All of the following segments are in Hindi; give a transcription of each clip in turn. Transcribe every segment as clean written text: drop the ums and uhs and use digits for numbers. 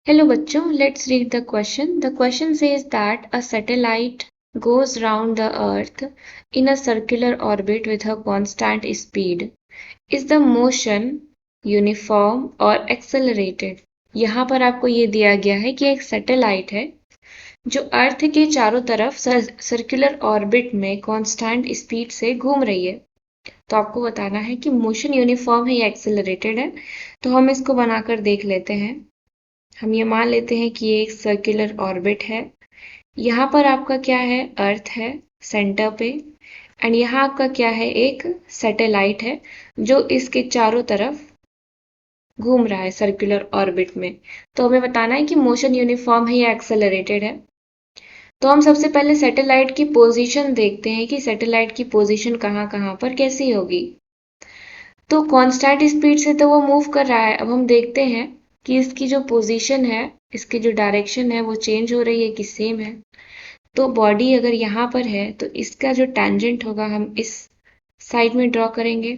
Hello bachcho, let's read the question. The question says that a satellite goes round the earth in a circular orbit with a constant speed. Is the motion uniform or accelerated? यहाँ पर आपको ये दिया गया है कि एक सैटेलाइट है जो अर्थ के चारों तरफ सर्कुलर ऑर्बिट में कांस्टेंट स्पीड से घूम रही है। तो आपको बताना है कि मोशन यूनिफॉर्म है या एक्सेलरेटेड है। तो हम इसको बनाकर देख लेते हैं। हम ये मान लेते हैं कि ये एक सर्कुलर ऑर्बिट है। यहाँ पर आपका क्या है, अर्थ है सेंटर पे, एंड यहाँ आपका क्या है, एक सैटेलाइट है जो इसके चारों तरफ घूम रहा है सर्कुलर ऑर्बिट में। तो हमें बताना है कि मोशन यूनिफॉर्म है या एक्सेलरेटेड है। तो हम सबसे पहले सैटेलाइट की पोजीशन देखते हैं कि सैटेलाइट की पोजीशन कहाँ कहाँ पर कैसी होगी। तो कांस्टेंट स्पीड से तो वो मूव कर रहा है। अब हम देखते हैं कि इसकी जो पोजीशन है, इसकी जो डायरेक्शन है वो चेंज हो रही है कि सेम है। तो बॉडी अगर यहाँ पर है तो इसका जो टेंजेंट होगा हम इस साइड में ड्रॉ करेंगे।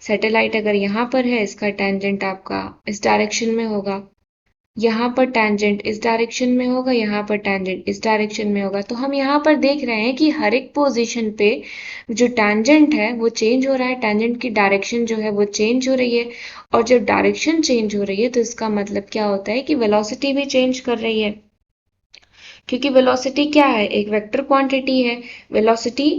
सैटेलाइट अगर यहाँ पर है, इसका टेंजेंट आपका इस डायरेक्शन में होगा। यहाँ पर टैंजेंट इस डायरेक्शन में होगा, यहाँ पर टैंजेंट इस डायरेक्शन में होगा। तो हम यहाँ पर देख रहे हैं कि हर एक पोजीशन पे जो टैंजेंट है वो चेंज हो रहा है, टैंजेंट की डायरेक्शन जो है वो चेंज हो रही है। और जब डायरेक्शन चेंज हो रही है तो इसका मतलब क्या होता है कि वेलोसिटी भी चेंज कर रही है। क्योंकि वेलोसिटी क्या है, एक वेक्टर क्वांटिटी है। वेलोसिटी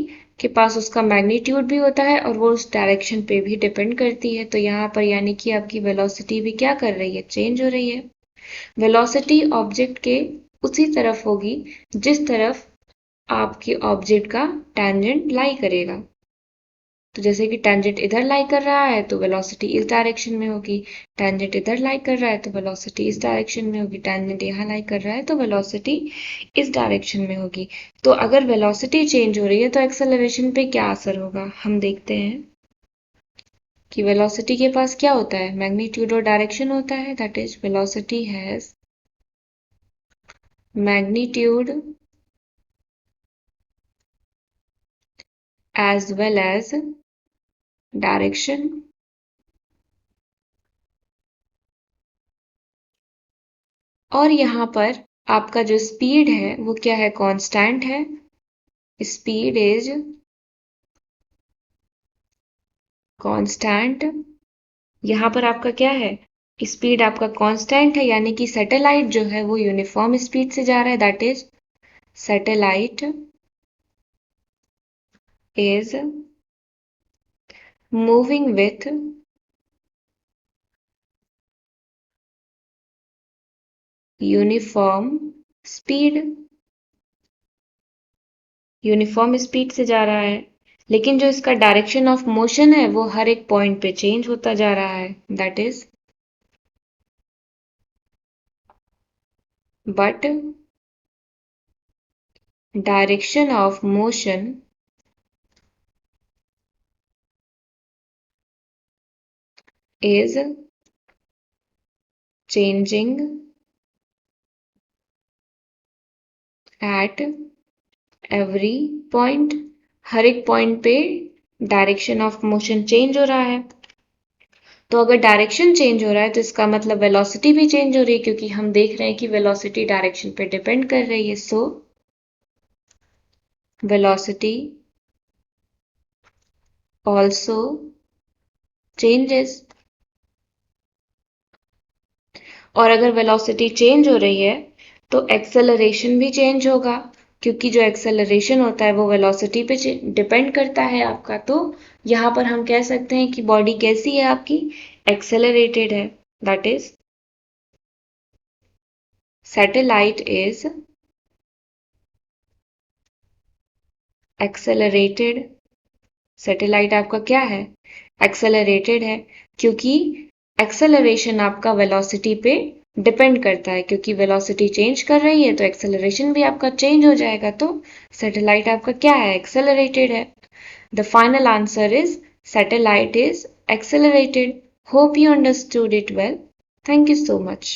के पास उसका मैग्नीट्यूड भी होता है और वो उस डायरेक्शन पे भी डिपेंड करती है। तो यहाँ पर यानी कि आपकी वेलोसिटी भी क्या कर रही है, चेंज हो रही है। वेलोसिटी ऑब्जेक्ट के उसी तरफ होगी जिस तरफ आपके ऑब्जेक्ट का टैंजेंट लाई करेगा। तो जैसे कि टैंजेंट इधर लाई कर रहा है तो वेलोसिटी इस डायरेक्शन में होगी, टैंजेंट इधर लाई कर रहा है तो वेलोसिटी इस डायरेक्शन में होगी, टैंजेंट यहाँ लाई कर रहा है तो वेलोसिटी इस डायरेक्शन में होगी। तो अगर वेलोसिटी चेंज हो रही है तो एक्सेलरेशन पे क्या असर होगा, हम देखते हैं कि वेलोसिटी के पास क्या होता है, मैग्नीट्यूड और डायरेक्शन होता है। That is velocity has magnitude as well as direction। और यहाँ पर आपका जो स्पीड है वो क्या है, कांस्टेंट है। Speed is constant. यहाँ पर आपका क्या है, स्पीड आपका कांस्टेंट है, यानी कि सैटेलाइट जो है वो यूनिफॉर्म स्पीड से जा रहा है। That is satellite is moving with uniform speed. Uniform speed से जा रहा है, लेकिन जो इसका डायरेक्शन ऑफ मोशन है वो हर एक पॉइंट पे चेंज होता जा रहा है। That is but direction of motion is changing at every point। हर एक पॉइंट पे डायरेक्शन ऑफ मोशन चेंज हो रहा है। तो अगर डायरेक्शन चेंज हो रहा है तो इसका मतलब वेलोसिटी भी चेंज हो रही है, क्योंकि हम देख रहे हैं कि वेलोसिटी डायरेक्शन पे डिपेंड कर रही है। So velocity also changes. और अगर वेलोसिटी चेंज हो रही है तो एक्सेलरेशन भी चेंज होगा, क्योंकि जो एक्सेलरेशन होता है वो वेलोसिटी पे डिपेंड करता है आपका। तो यहाँ पर हम कह सकते हैं कि बॉडी कैसी है आपकी, एक्सेलरेटेड है। That is satellite is accelerated. Satellite आपका क्या है, एक्सेलरेटेड है, क्योंकि एक्सेलरेशन आपका वेलोसिटी पे डिपेंड करता है। क्योंकि वेलोसिटी चेंज कर रही है तो एक्सेलरेशन भी आपका चेंज हो जाएगा। तो सैटेलाइट आपका क्या है, एक्सेलरेटेड है। The final answer is satellite is accelerated। Hope you understood it well. Thank you so much.